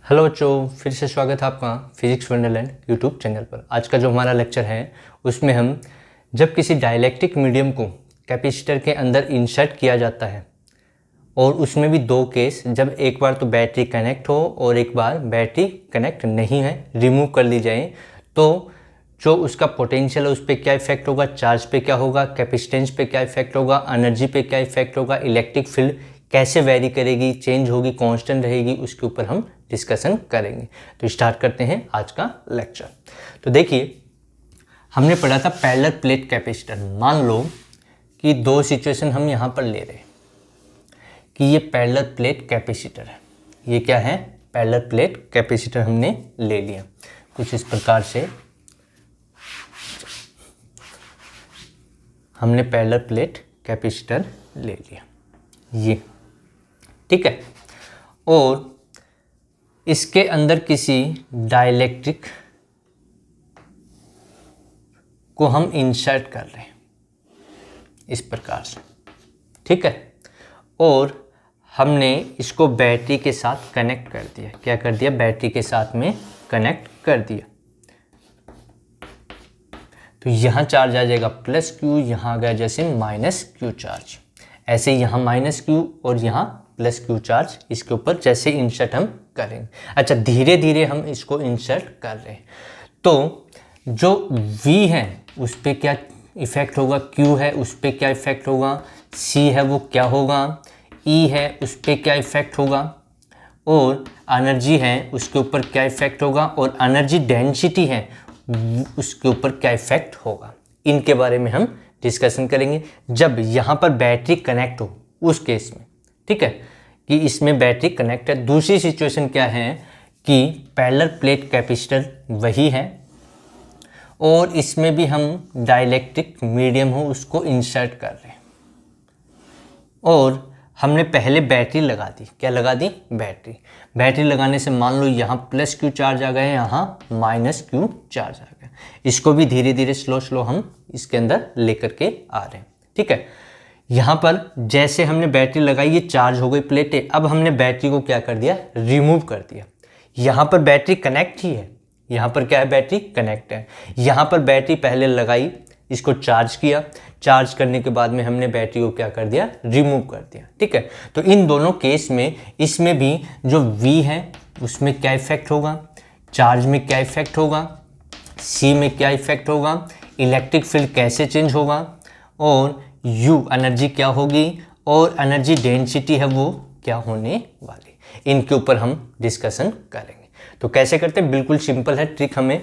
Hello बच्चों, फिर से स्वागत है आपका फिजिक्स वंडरलैंड यूट्यूब चैनल पर। आज का जो हमारा लेक्चर है उसमें हम जब किसी डाइलेक्ट्रिक मीडियम को कैपेसिटर के अंदर इंसर्ट किया जाता है और उसमें भी दो केस, जब एक बार तो बैटरी कनेक्ट हो और एक बार बैटरी कनेक्ट नहीं है, रिमूव कर ली जाए, तो जो उसका पोटेंशियल है उस पर क्या इफेक्ट होगा, चार्ज पे क्या होगा, कैपेसिटेंस पे क्या इफेक्ट होगा, एनर्जी पे क्या इफेक्ट होगा, इलेक्ट्रिक फील्ड कैसे वेरी करेगी, चेंज होगी, कांस्टेंट रहेगी, उसके ऊपर हम डिस्कशन करेंगे। तो स्टार्ट करते हैं आज का लेक्चर। तो देखिए, हमने पढ़ा था पैरेलल प्लेट कैपेसिटर। मान लो कि दो सिचुएशन हम यहाँ पर ले रहे हैं कि ये पैरेलल प्लेट कैपेसिटर है। ये क्या है? पैरेलल प्लेट कैपेसिटर हमने ले लिया कुछ इस प्रकार से। हमने पैरेलल प्लेट कैपेसिटर ले लिया, ये ठीक है। और इसके अंदर किसी डाइलेक्ट्रिक को हम इंसर्ट कर रहे हैं इस प्रकार से, ठीक है। और हमने इसको बैटरी के साथ कनेक्ट कर दिया। क्या कर दिया? बैटरी के साथ में कनेक्ट कर दिया। तो यहाँ चार्ज आ जाएगा प्लस क्यू, यहाँ आ गया जैसे माइनस क्यू चार्ज। ऐसे यहाँ माइनस क्यू और यहाँ प्लस क्यू चार्ज इसके ऊपर जैसे इंसर्ट हम करेंगे। अच्छा, धीरे धीरे हम इसको इंसर्ट कर रहे हैं। तो जो V है उस पर क्या इफेक्ट होगा, Q है उस पर क्या इफेक्ट होगा, C है वो क्या होगा, E है उस पर क्या इफेक्ट होगा, और एनर्जी है उसके ऊपर क्या इफेक्ट होगा, और एनर्जी डेंसिटी है उसके ऊपर क्या इफेक्ट होगा। इनके बारे में हम डिस्कशन करेंगे जब यहाँ पर बैटरी कनेक्ट हो उस केस में, ठीक है, कि इसमें बैटरी कनेक्ट है। दूसरी सिचुएशन क्या है कि पैरेलल प्लेट कैपेसिटर वही है और इसमें भी हम डाइलेक्ट्रिक मीडियम हो उसको इंसर्ट कर रहे हैं और हमने पहले बैटरी लगा दी। क्या लगा दी? बैटरी लगाने से मान लो यहाँ प्लस क्यू चार्ज आ गया, यहाँ माइनस क्यू चार्ज आ गया। इसको भी धीरे धीरे स्लो हम इसके अंदर लेकर के आ रहे हैं, ठीक है। यहाँ पर जैसे हमने बैटरी लगाई, ये चार्ज हो गई प्लेटें। अब हमने बैटरी को क्या कर दिया? रिमूव कर दिया। यहाँ पर बैटरी कनेक्ट ही है, यहाँ पर क्या है? बैटरी कनेक्ट है। यहाँ पर बैटरी पहले लगाई, इसको चार्ज किया, चार्ज करने के बाद में हमने बैटरी को क्या कर दिया? रिमूव कर दिया, ठीक है। तो इन दोनों केस में इसमें भी जो V है उसमें क्या इफेक्ट होगा, चार्ज में क्या इफेक्ट होगा, C में क्या इफेक्ट होगा, इलेक्ट्रिक फील्ड कैसे चेंज होगा, और U एनर्जी क्या होगी, और एनर्जी डेंसिटी है वो क्या होने वाली। इनके ऊपर हम डिस्कशन करेंगे। तो कैसे करते हैं? बिल्कुल सिंपल है, ट्रिक हमें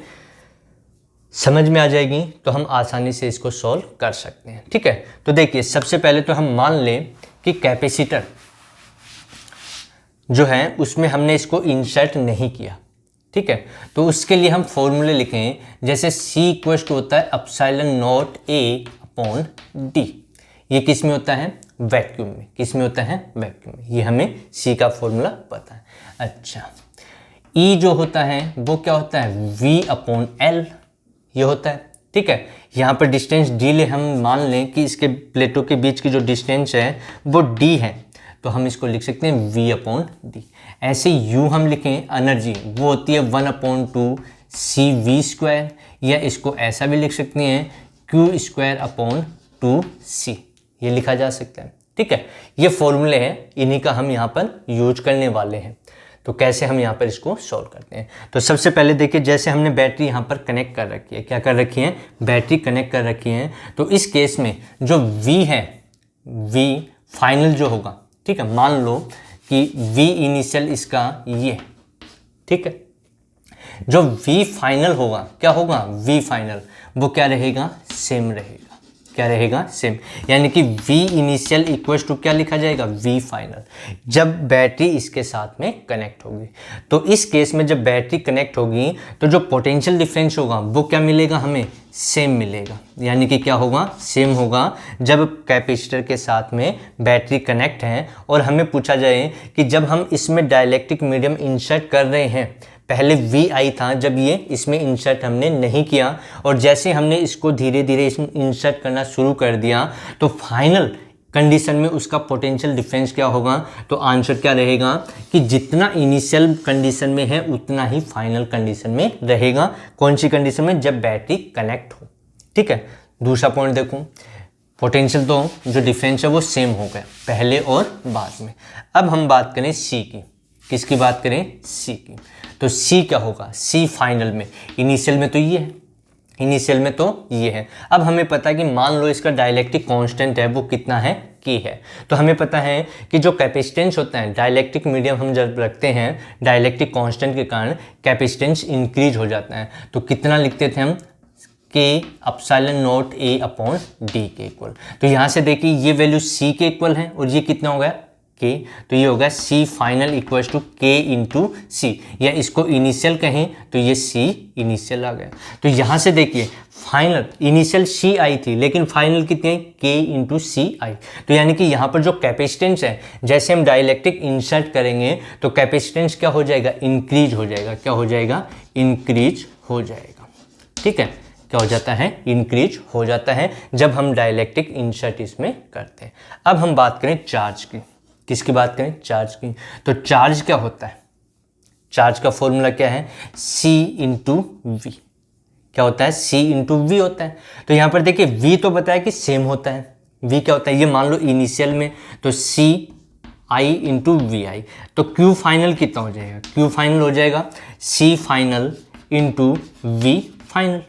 समझ में आ जाएगी तो हम आसानी से इसको सॉल्व कर सकते हैं, ठीक है। तो देखिए, सबसे पहले तो हम मान लें कि कैपेसिटर जो है उसमें हमने इसको इंसर्ट नहीं किया, ठीक है। तो उसके लिए हम फॉर्मूले लिखें, जैसे C इक्वल टू होता है epsilon not A upon D। ये किस में होता है? वैक्यूम में। किस में होता है? वैक्यूम में। ये हमें C का फॉर्मूला पता है। अच्छा, E जो होता है वो क्या होता है? V अपॉन L ये होता है, ठीक है। यहाँ पर डिस्टेंस D ले, हम मान लें कि इसके प्लेटों के बीच की जो डिस्टेंस है वो D है, तो हम इसको लिख सकते हैं V अपॉन D। ऐसे U हम लिखें, एनर्जी वो होती है 1/2 CV स्क्वायर, या इसको ऐसा भी लिख सकते हैं Q स्क्वायर अपॉन 2C, ये लिखा जा सकता है, ठीक है। ये फॉर्मूले हैं, इन्हीं का हम यहाँ पर यूज करने वाले हैं। तो कैसे हम यहाँ पर इसको सॉल्व करते हैं? तो सबसे पहले देखिए, जैसे हमने बैटरी यहाँ पर कनेक्ट कर रखी है। क्या कर रखी है? बैटरी कनेक्ट कर रखी है। तो इस केस में जो V है, V फाइनल जो होगा, ठीक है, मान लो कि V इनिशियल इसका ये, ठीक है। जो V फाइनल होगा क्या होगा? V फाइनल वो क्या रहेगा? सेम रहेगा। क्या रहेगा? सेम। यानी कि V इनिशियल इक्वल टू क्या लिखा जाएगा? V फाइनल, जब बैटरी इसके साथ में कनेक्ट होगी। तो इस केस में जब बैटरी कनेक्ट होगी तो जो पोटेंशियल डिफरेंस होगा वो क्या मिलेगा? हमें सेम मिलेगा। यानी कि क्या होगा? सेम होगा जब कैपेसिटर के साथ में बैटरी कनेक्ट है। और हमें पूछा जाए कि जब हम इसमें डाइलेक्ट्रिक मीडियम इंसर्ट कर रहे हैं, पहले V आई था, जब ये इसमें इंसर्ट हमने नहीं किया, और जैसे हमने इसको धीरे धीरे इसमें इंसर्ट करना शुरू कर दिया, तो फाइनल कंडीशन में उसका पोटेंशियल डिफरेंस क्या होगा? तो आंसर क्या रहेगा कि जितना इनिशियल कंडीशन में है उतना ही फाइनल कंडीशन में रहेगा। कौन सी कंडीशन में? जब बैटरी कनेक्ट हो। ठीक है, दूसरा पॉइंट देखो, पोटेंशियल तो जो डिफरेंस है वो सेम हो गया पहले और बाद में। अब हम बात करें सी की। किसकी बात करें? सी की। तो सी क्या होगा? सी फाइनल में, इनिशियल में तो ये है, इनिशियल में तो ये है। अब हमें पता है कि मान लो इसका डाइलेक्ट्रिक कांस्टेंट है वो कितना है? के है। तो हमें पता है कि जो कैपेसिटेंस होता है, डाइलेक्ट्रिक मीडियम हम जब रखते हैं, डाइलेक्ट्रिक कांस्टेंट के कारण कैपेसिटेंस इंक्रीज हो जाता है। तो कितना लिखते थे हम? के epsilon not a upon D के इक्वल। तो यहाँ से देखिए ये वैल्यू सी के इक्वल है और ये कितना हो गया? के। तो ये होगा सी फाइनल इक्वल टू के इंटू सी, या इसको इनिशियल कहें तो ये सी इनिशियल आ गया। तो यहाँ से देखिए फाइनल, इनिशियल सी आई थी लेकिन फाइनल कितनी आई? के इंटू सी आई। तो यानी कि यहाँ पर जो कैपेसिटेंस है, जैसे हम डाइलेक्ट्रिक इंसर्ट करेंगे तो कैपेसिटेंस क्या हो जाएगा? इंक्रीज हो जाएगा। क्या हो जाएगा? इंक्रीज हो जाएगा। ठीक है, क्या हो जाता है? इंक्रीज हो जाता है जब हम डाइलेक्ट्रिक इंसर्ट इसमें करते हैं। अब हम बात करें चार्ज की। किसकी बात करें? चार्ज की। तो चार्ज क्या होता है? चार्ज का फॉर्मूला क्या है? C into V. क्या होता है? C इंटू वी होता है। तो यहाँ पर देखिए V तो बताया कि सेम होता है। V क्या होता है? ये मान लो इनिशियल में, तो C I इंटू वी आई। तो Q फाइनल कितना हो जाएगा? Q फाइनल हो जाएगा C final into V final.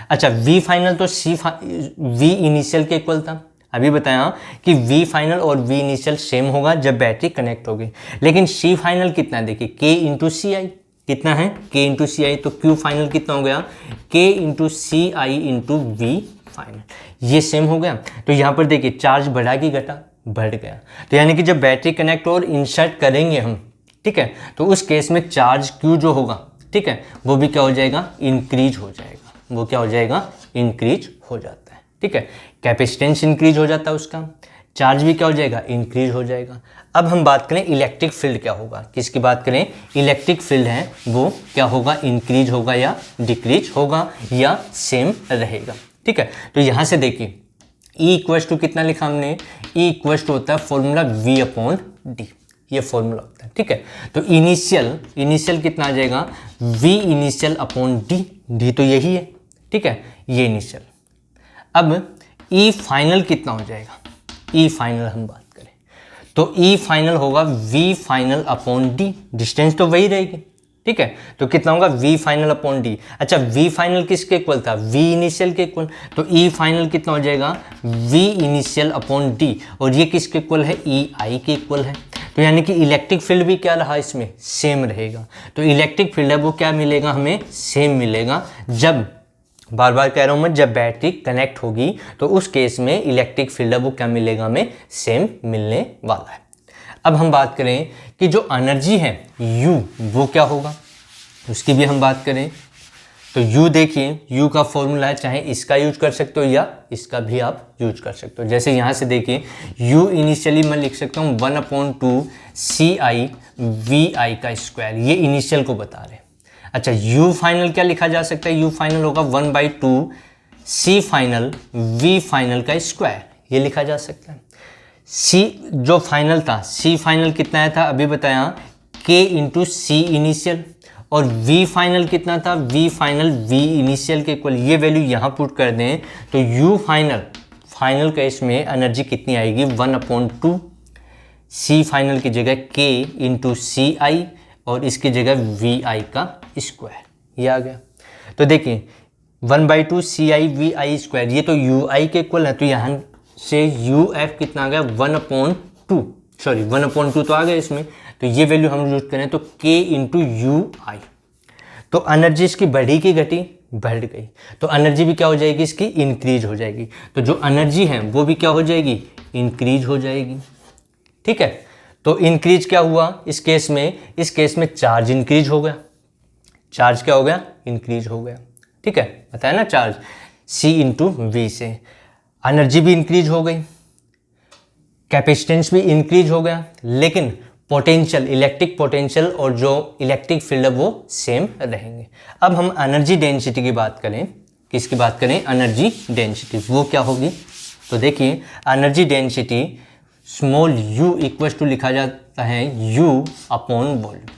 अच्छा, V फाइनल तो V इनिशियल के इक्वल था। अभी बताया कि V फाइनल और V इनिशियल सेम होगा जब बैटरी कनेक्ट होगी। लेकिन C फाइनल कितना है? देखिए K इंटू सी आई कितना है? K into C I. तो Q फाइनल कितना हो गया? K into C I into V final. ये सेम हो गया। तो यहाँ पर देखिए चार्ज बढ़ा कि घटा? बढ़ गया। तो यानी कि जब बैटरी कनेक्ट और इंसर्ट करेंगे हम, ठीक है, तो उस केस में चार्ज Q जो होगा, ठीक है, वो भी क्या हो जाएगा? इंक्रीज हो जाएगा। वो क्या हो जाएगा? इंक्रीज हो जाता है। ठीक है, कैपेसिटेंस इंक्रीज हो जाता है उसका, चार्ज भी क्या हो जाएगा? इंक्रीज हो जाएगा। अब हम बात करें इलेक्ट्रिक फील्ड क्या होगा। किसकी बात करें? इलेक्ट्रिक फील्ड है वो क्या होगा? इंक्रीज होगा या डिक्रीज होगा या सेम रहेगा। ठीक है, तो यहाँ से देखिए E इक्वल्स टू कितना लिखा हमने? E इक्वल्स टू होता है फॉर्मूला V अपॉन डी, ये फॉर्मूला होता है। ठीक है, तो इनिशियल कितना आ जाएगा? V इनिशियल अपॉन डी तो यही है। ठीक है, ये इनिशियल। अब E फाइनल कितना हो जाएगा? E फाइनल हम बात करें तो E फाइनल होगा V final upon D, distance तो वही रहेगी। ठीक है, तो कितना होगा? V final upon D. अच्छा, V फाइनल किसके इक्वल था? V इनिशियल के इक्वल। तो E फाइनल कितना हो जाएगा? V इनिशियल अपॉन डी, और ये किसके इक्वल है? E आई के इक्वल है। तो यानी कि इलेक्ट्रिक फील्ड भी क्या रहा इसमें? सेम रहेगा। तो इलेक्ट्रिक फील्ड है वो क्या मिलेगा हमें? सेम मिलेगा। जब, बार बार कह रहा हूँ मैं, जब बैटरी कनेक्ट होगी तो उस केस में इलेक्ट्रिक फील्ड है वो क्या मिलेगा हमें? सेम मिलने वाला है। अब हम बात करें कि जो एनर्जी है U, वो क्या होगा, उसकी भी हम बात करें। तो U देखिए, U का फॉर्मूला है, चाहे इसका यूज कर सकते हो या इसका भी आप यूज कर सकते हो। जैसे यहाँ से देखिए U इनिशियली मैं लिख सकता हूँ 1/2 CI VI का स्क्वायर, ये इनिशियल को बता रहे हैं। अच्छा, U फाइनल क्या लिखा जा सकता है? U फाइनल होगा 1/2 C फाइनल V फाइनल का स्क्वायर, ये लिखा जा सकता है। C जो फाइनल था, C फाइनल कितना आया था? अभी बताया K इंटू सी इनिशियल, और V फाइनल कितना था? V फाइनल V इनिशियल के इक्वल। ये वैल्यू यहाँ पुट कर दें तो U फाइनल का इसमें एनर्जी कितनी आएगी? 1/2 C फाइनल की जगह K इंटू सी आई, और इसकी जगह VI का स्क्वायर, ये आ गया। तो देखिए 1/2 CI VI स्क्वायर, ये तो UI के इक्वल है। तो यहाँ से UF कितना आ गया? 1/2, सॉरी 1/2 तो आ गया इसमें। तो ये वैल्यू हम यूज करें तो K इंटू UI। तो एनर्जी इसकी बढ़ी कि घटी? बढ़ गई। तो एनर्जी भी क्या हो जाएगी इसकी? इंक्रीज हो जाएगी। तो जो एनर्जी है वो भी क्या हो जाएगी? इंक्रीज हो जाएगी। ठीक है, तो इंक्रीज क्या हुआ इस केस में? इस केस में चार्ज इंक्रीज हो गया। चार्ज क्या हो गया? इंक्रीज हो गया। ठीक है, बताया ना, चार्ज C इंटू वी से। एनर्जी भी इंक्रीज हो गई, कैपेसिटेंस भी इंक्रीज हो गया, लेकिन पोटेंशियल, इलेक्ट्रिक पोटेंशियल और जो इलेक्ट्रिक फील्ड है वो सेम रहेंगे। अब हम एनर्जी डेंसिटी की बात करें। किसकी बात करें? एनर्जी डेंसिटी, वो क्या होगी? तो देखिए energy density small u equal to लिखा जाता है u अपॉन वॉल्यूम,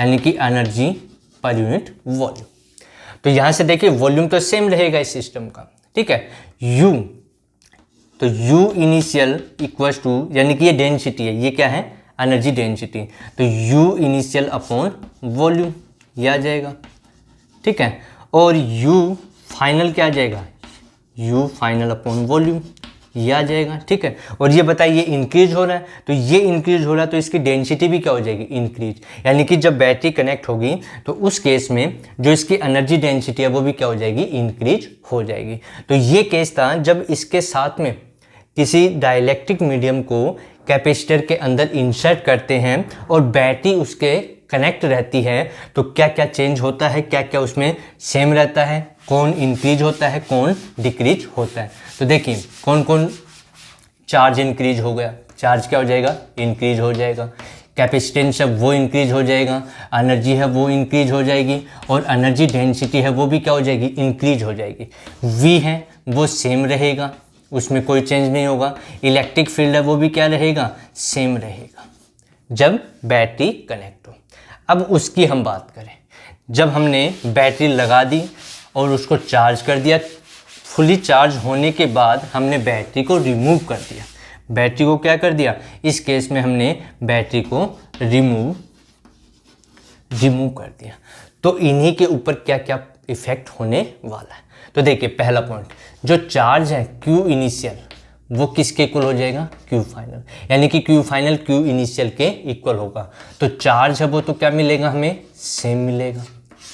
यानी कि एनर्जी पर यूनिट वॉल्यूम। तो यहाँ से देखिए वॉल्यूम तो सेम रहेगा इस सिस्टम का, ठीक है। u, तो u इनिशियल इक्वल टू, यानी कि ये डेंसिटी है, ये क्या है, एनर्जी डेंसिटी, तो u इनिशियल अपॉन वॉल्यूम ये आ जाएगा, ठीक है। और u फाइनल क्या आ जाएगा, u फाइनल अपॉन वॉल्यूम ये आ जाएगा, ठीक है। और ये बताइए इंक्रीज हो रहा है, तो ये इंक्रीज हो रहा है तो इसकी डेंसिटी भी क्या हो जाएगी, इंक्रीज, यानी कि जब बैटरी कनेक्ट होगी तो उस केस में जो इसकी एनर्जी डेंसिटी है वो भी क्या हो जाएगी, इंक्रीज हो जाएगी। तो ये केस था जब इसके साथ में किसी डाइलेक्ट्रिक मीडियम को कैपेसिटर के अंदर इंसर्ट करते हैं और बैटरी उसके कनेक्ट रहती है, तो क्या क्या चेंज होता है, क्या क्या उसमें सेम रहता है, कौन इंक्रीज होता है, कौन डिक्रीज होता है। तो देखिए कौन कौन, चार्ज इंक्रीज हो गया, चार्ज क्या हो जाएगा, इंक्रीज हो जाएगा, कैपेसिटेंस है वो इंक्रीज हो जाएगा, एनर्जी है वो इंक्रीज हो जाएगी, और एनर्जी डेंसिटी है वो भी क्या हो जाएगी, इंक्रीज हो जाएगी। वी है वो सेम रहेगा, उसमें कोई चेंज नहीं होगा। इलेक्ट्रिक फील्ड है वो भी क्या रहेगा, सेम रहेगा जब बैटरी कनेक्ट हो। अब उसकी हम बात करें, जब हमने बैटरी लगा दी और उसको चार्ज कर दिया, फुली चार्ज होने के बाद हमने बैटरी को रिमूव कर दिया, बैटरी को क्या कर दिया, इस केस में हमने बैटरी को रिमूव कर दिया, तो इन्हीं के ऊपर क्या क्या इफेक्ट होने वाला है। तो देखिए पहला पॉइंट, जो चार्ज है Q इनिशियल वो किसके इक्वल हो जाएगा, Q फाइनल, यानी कि Q फाइनल Q इनिशियल के इक्वल होगा। तो चार्ज है वो तो क्या मिलेगा, हमें सेम मिलेगा,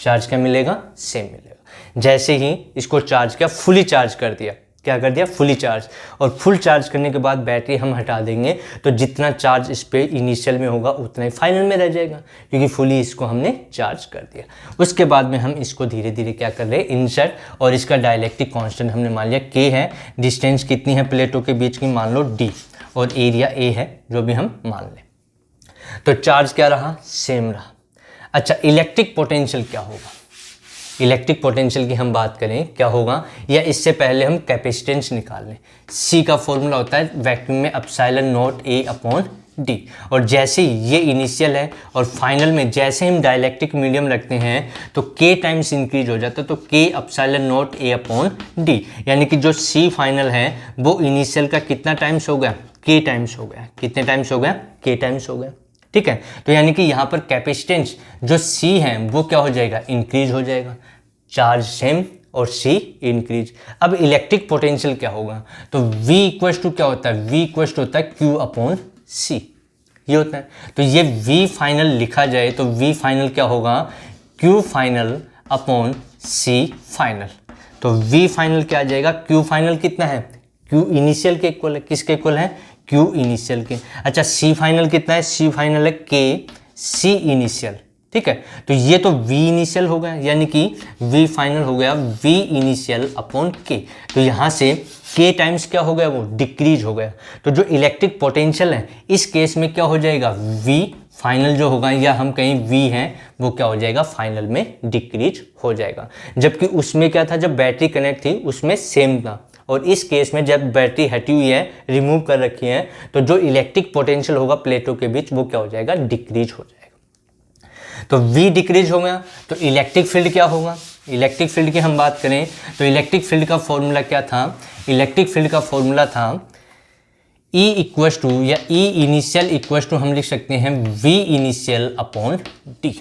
चार्ज क्या मिलेगा, सेम मिलेगा। जैसे ही इसको चार्ज किया, फुली चार्ज कर दिया, क्या कर दिया, फुली चार्ज, और फुल चार्ज करने के बाद बैटरी हम हटा देंगे तो जितना चार्ज इस पे इनिशियल में होगा उतना ही फाइनल में रह जाएगा, क्योंकि फुली इसको हमने चार्ज कर दिया। उसके बाद में हम इसको धीरे धीरे क्या कर रहे हैं, इंसर्ट, और इसका डाइलेक्ट्रिक कांस्टेंट हमने मान लिया K है, डिस्टेंस कितनी है प्लेटों के बीच की, मान लो D, और एरिया A है जो भी हम मान लें। तो चार्ज क्या रहा, सेम रहा। अच्छा, इलेक्ट्रिक पोटेंशियल क्या होगा, इलेक्ट्रिक पोटेंशियल की हम बात करें क्या होगा, या इससे पहले हम कैपेसिटेंस निकाल लें। C का फॉर्मूला होता है वैक्यूम में epsilon not A upon D, और जैसे ही ये इनिशियल है और फाइनल में जैसे हम डाइलेक्ट्रिक मीडियम रखते हैं तो K टाइम्स इंक्रीज हो जाता है, तो K epsilon not A upon D, यानी कि जो C फाइनल है वो इनिशियल का कितना टाइम्स हो गया, K टाइम्स हो गया, कितने टाइम्स हो गया, K टाइम्स हो गया, ठीक है। तो यानी कि यहाँ पर कैपेसिटेंस जो C है वो क्या हो जाएगा, इंक्रीज हो जाएगा, चार्ज सेम और C इंक्रीज। अब इलेक्ट्रिक पोटेंशियल क्या होगा, तो V इक्वल टू क्या होता है, V इक्वल टू होता है Q अपॉन C, ये होता है। तो ये V फाइनल लिखा जाए तो V फाइनल क्या होगा, Q final upon C final. तो V फाइनल क्या आ जाएगा, Q फाइनल कितना है, Q इनिशियल के इक्वल है, किसके इक्वल है, Q इनिशियल के। अच्छा, C फाइनल कितना है, C फाइनल है K C इनिशियल, ठीक है। तो ये तो V इनिशियल हो गया, यानी कि V फाइनल हो गया V इनिशियल अपॉन K। तो यहाँ से K टाइम्स क्या हो गया, वो डिक्रीज हो गया। तो जो इलेक्ट्रिक पोटेंशियल है इस केस में क्या हो जाएगा, V फाइनल जो होगा, या हम कहीं V है वो क्या हो जाएगा, फाइनल में डिक्रीज हो जाएगा। जबकि उसमें क्या था, जब बैटरी कनेक्ट थी उसमें सेम था, और इस केस में जब बैटरी हटी हुई है, रिमूव कर रखी है, तो जो इलेक्ट्रिक पोटेंशियल होगा प्लेटों के बीच वो क्या हो जाएगा, डिक्रीज हो जाएगा। तो V डिक्रीज हो गया, तो इलेक्ट्रिक फील्ड क्या होगा, इलेक्ट्रिक फील्ड की हम बात करें तो इलेक्ट्रिक फील्ड का फॉर्मूला क्या था, इलेक्ट्रिक फील्ड का फॉर्मूला था E इक्वल टू, या E इनिशियल इक्वल टू हम लिख सकते हैं V इनिशियल अपॉन D।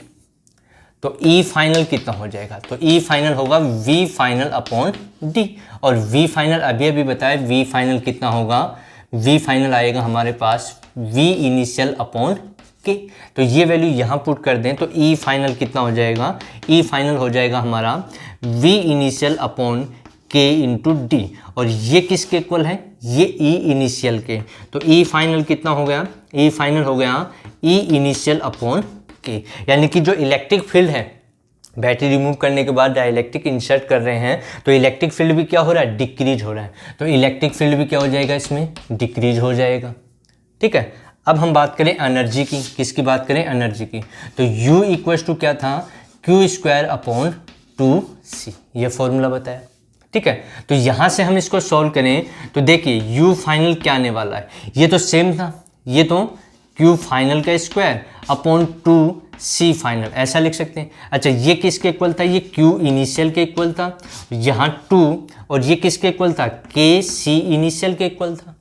तो E फाइनल कितना हो जाएगा, तो E फाइनल होगा V फाइनल अपॉन D, और V फाइनल अभी अभी बताया V फाइनल कितना होगा, V फाइनल आएगा हमारे पास V इनिशियल अपॉन K। तो ये वैल्यू यहाँ पुट कर दें तो E फाइनल कितना हो जाएगा, E फाइनल हो जाएगा हमारा V initial upon K into D, और ये किसके इक्वल है, ये E इनिशियल के। तो E फाइनल कितना हो गया, E फाइनल हो गया E इनिशियल अपॉन K, यानी कि जो इलेक्ट्रिक फील्ड है, बैटरी रिमूव करने के बाद डाइलेक्ट्रिक इंसर्ट कर रहे हैं तो इलेक्ट्रिक फील्ड भी क्या हो रहा है, डिक्रीज हो रहा है। तो इलेक्ट्रिक फील्ड भी क्या हो जाएगा, इसमें डिक्रीज हो जाएगा, ठीक है। अब हम बात करें एनर्जी की, किसकी बात करें, एनर्जी की। तो U इक्वल टू क्या था, Q स्क्वायर अपॉन 2C, ये फॉर्मूला बताया, ठीक है। तो यहाँ से हम इसको सॉल्व करें तो देखिए यू फाइनल क्या आने वाला है, ये तो सेम था, ये तो क्यू फाइनल का स्क्वायर अपॉन 2c फाइनल, ऐसा लिख सकते हैं। अच्छा ये किसके इक्वल था, ये क्यू इनिशियल के इक्वल था, यहाँ 2, और ये किसके इक्वल था, के सी इनिशियल के इक्वल था।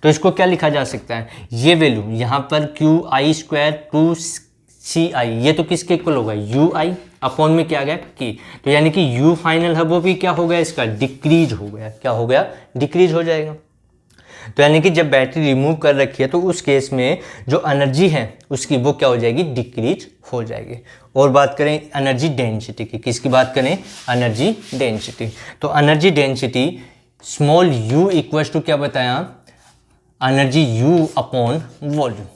तो इसको क्या लिखा जा सकता है, ये वैल्यू यहाँ पर क्यू आई स्क्वायर 2ci, ये तो किसके इक्वल होगा, यू आई अपॉन में क्या आ गया की। तो यानी कि यू फाइनल है वो भी क्या हो गया, इसका डिक्रीज हो गया, क्या हो गया, डिक्रीज हो जाएगा। तो यानी कि जब बैटरी रिमूव कर रखी है तो उस केस में जो एनर्जी है उसकी वो क्या हो जाएगी, डिक्रीज हो जाएगी। और बात करें एनर्जी डेंसिटी की, किसकी बात करें, एनर्जी डेंसिटी। तो energy density small u equals to क्या बताया, एनर्जी यू अपॉन वॉल्यूम,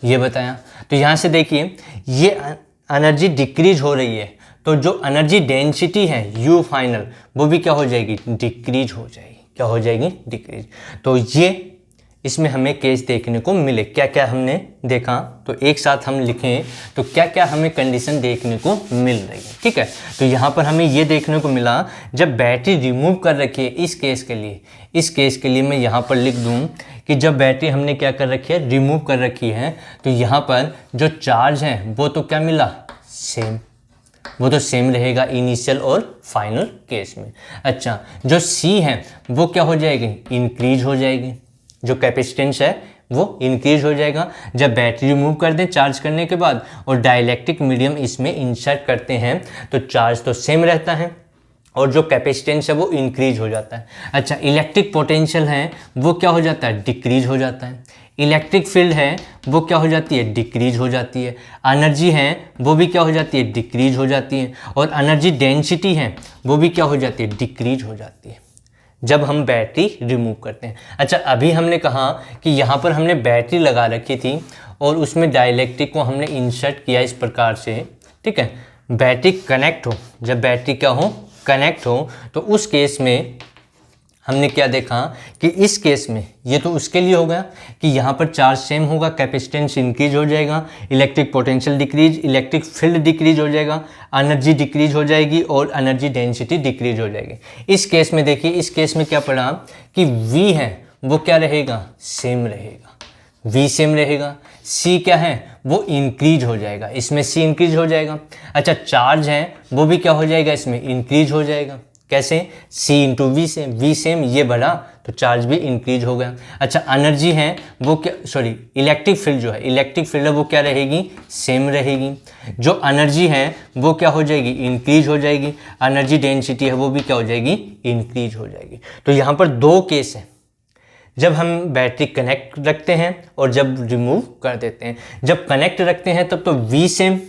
ये बताया। तो यहाँ से देखिए ये एनर्जी डिक्रीज हो रही है, तो जो एनर्जी डेंसिटी है यू फाइनल वो भी क्या हो जाएगी, डिक्रीज हो जाएगी, क्या हो जाएगी, डिक्रीज। तो ये इसमें हमें केस देखने को मिले, क्या क्या हमने देखा, तो एक साथ हम लिखें तो क्या क्या हमें कंडीशन देखने को मिल रही है, ठीक है। तो यहाँ पर हमें ये देखने को मिला जब बैटरी रिमूव कर रखी है, इस केस के लिए मैं यहाँ पर लिख दूँ कि जब बैटरी हमने क्या कर रखी है, रिमूव कर रखी है, तो यहाँ पर जो चार्ज है वो तो क्या मिला, सेम, वो तो सेम रहेगा इनिशियल और फाइनल केस में। अच्छा जो C है वो क्या हो जाएगी, इंक्रीज हो जाएगी, जो कैपेसिटेंस है वो इंक्रीज हो जाएगा जब बैटरी रिमूव कर दें चार्ज करने के बाद, और डाइलेक्ट्रिक मीडियम इसमें इंसर्ट करते हैं तो चार्ज तो सेम रहता है और जो कैपेसिटेंस है वो इंक्रीज हो जाता है। अच्छा इलेक्ट्रिक पोटेंशियल है वो क्या हो जाता है, डिक्रीज हो जाता है। इलेक्ट्रिक फील्ड है वो क्या हो जाती है, डिक्रीज हो जाती है। एनर्जी है वो भी क्या हो जाती है, डिक्रीज हो जाती है। और एनर्जी डेंसिटी है वो भी क्या हो जाती है, डिक्रीज हो जाती है जब हम बैटरी रिमूव करते हैं। अच्छा अभी हमने कहा कि यहाँ पर हमने बैटरी लगा रखी थी और उसमें डाइलेक्ट्रिक को हमने इंसर्ट किया इस प्रकार से, ठीक है। बैटरी कनेक्ट हो, जब बैटरी क्या हो, कनेक्ट हो, तो उस केस में हमने क्या देखा कि इस केस में ये तो उसके लिए होगा कि यहाँ पर चार्ज सेम होगा, कैपेसिटेंस इंक्रीज हो जाएगा, electric potential decrease, electric field decrease हो जाएगा, एनर्जी डिक्रीज हो जाएगी और एनर्जी डेंसिटी डिक्रीज हो जाएगी। इस केस में देखिए, इस केस में क्या पड़ा कि V है वो क्या रहेगा, सेम रहेगा, V सेम रहेगा। C क्या है वो इंक्रीज हो जाएगा, इसमें C इंक्रीज हो जाएगा। अच्छा चार्ज है वो भी क्या हो जाएगा, इसमें इंक्रीज हो जाएगा, कैसे, C into V same, V same ये बढ़ा तो चार्ज भी इंक्रीज हो गया। अच्छा एनर्जी है वो क्या, सॉरी इलेक्ट्रिक फील्ड जो है, इलेक्ट्रिक फील्ड है वो क्या रहेगी, सेम रहेगी। जो एनर्जी है वो क्या हो जाएगी, इंक्रीज हो जाएगी। एनर्जी डेंसिटी है वो भी क्या हो जाएगी, इंक्रीज हो जाएगी। तो यहाँ पर दो केस है, जब हम बैटरी कनेक्ट रखते हैं और जब रिमूव कर देते हैं। जब कनेक्ट रखते हैं तब तो V same,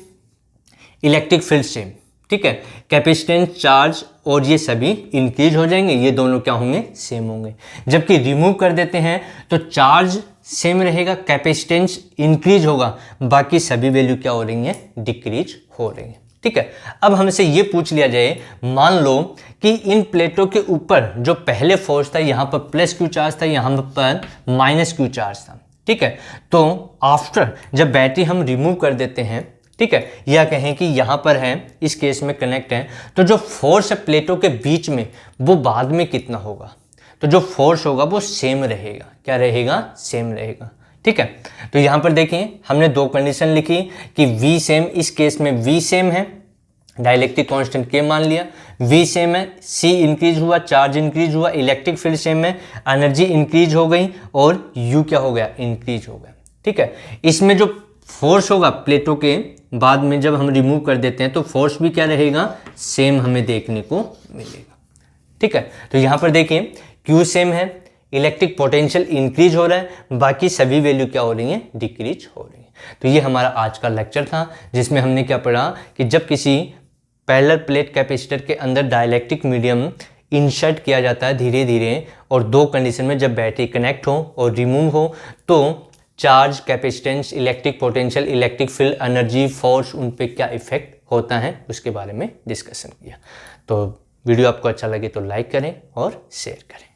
electric field same, ठीक है। कैपेसिटेंस, चार्ज और ये सभी इंक्रीज हो जाएंगे, ये दोनों क्या होंगे, सेम होंगे। जबकि रिमूव कर देते हैं तो चार्ज सेम रहेगा, कैपेसिटेंस इंक्रीज होगा, बाकी सभी वैल्यू क्या हो रही हैं, डिक्रीज हो रही हैं, ठीक है। अब हमसे ये पूछ लिया जाए, मान लो कि इन प्लेटों के ऊपर जो पहले फोर्स था, यहाँ पर प्लस क्यू चार्ज था, यहाँ पर माइनस क्यू चार्ज था, ठीक है। तो आफ्टर जब बैटरी हम रिमूव कर देते हैं, ठीक है, या कहें कि यहाँ पर है, इस केस में कनेक्ट है, तो जो फोर्स है प्लेटों के बीच में वो बाद में कितना होगा, तो जो फोर्स होगा वो सेम रहेगा, क्या रहेगा, सेम रहेगा, ठीक है। तो यहाँ पर देखिए हमने दो कंडीशन लिखी कि V सेम, इस केस में V सेम है, डाइलेक्ट्रिक कांस्टेंट K मान लिया, V सेम है, C इंक्रीज हुआ, चार्ज इंक्रीज हुआ, इलेक्ट्रिक फील्ड सेम है, एनर्जी इंक्रीज हो गई और U क्या हो गया, इंक्रीज हो गया, ठीक है। इसमें जो फोर्स होगा प्लेटों के बाद में जब हम रिमूव कर देते हैं तो फोर्स भी क्या रहेगा, सेम हमें देखने को मिलेगा, ठीक है। तो यहाँ पर देखिए Q सेम है, इलेक्ट्रिक पोटेंशियल इंक्रीज हो रहा है, बाकी सभी वैल्यू क्या हो रही हैं, डिक्रीज हो रही हैं। तो ये हमारा आज का लेक्चर था जिसमें हमने क्या पढ़ा कि जब किसी पैरेलल प्लेट कैपेसिटर के अंदर डाइलेक्ट्रिक मीडियम इंसर्ट किया जाता है धीरे धीरे, और दो कंडीशन में, जब बैटरी कनेक्ट हो और रिमूव हो, तो charge, capacitance, electric potential, electric field, energy, force, उन पे क्या इफेक्ट होता है उसके बारे में डिस्कशन किया। तो वीडियो आपको अच्छा लगे तो लाइक करें और शेयर करें।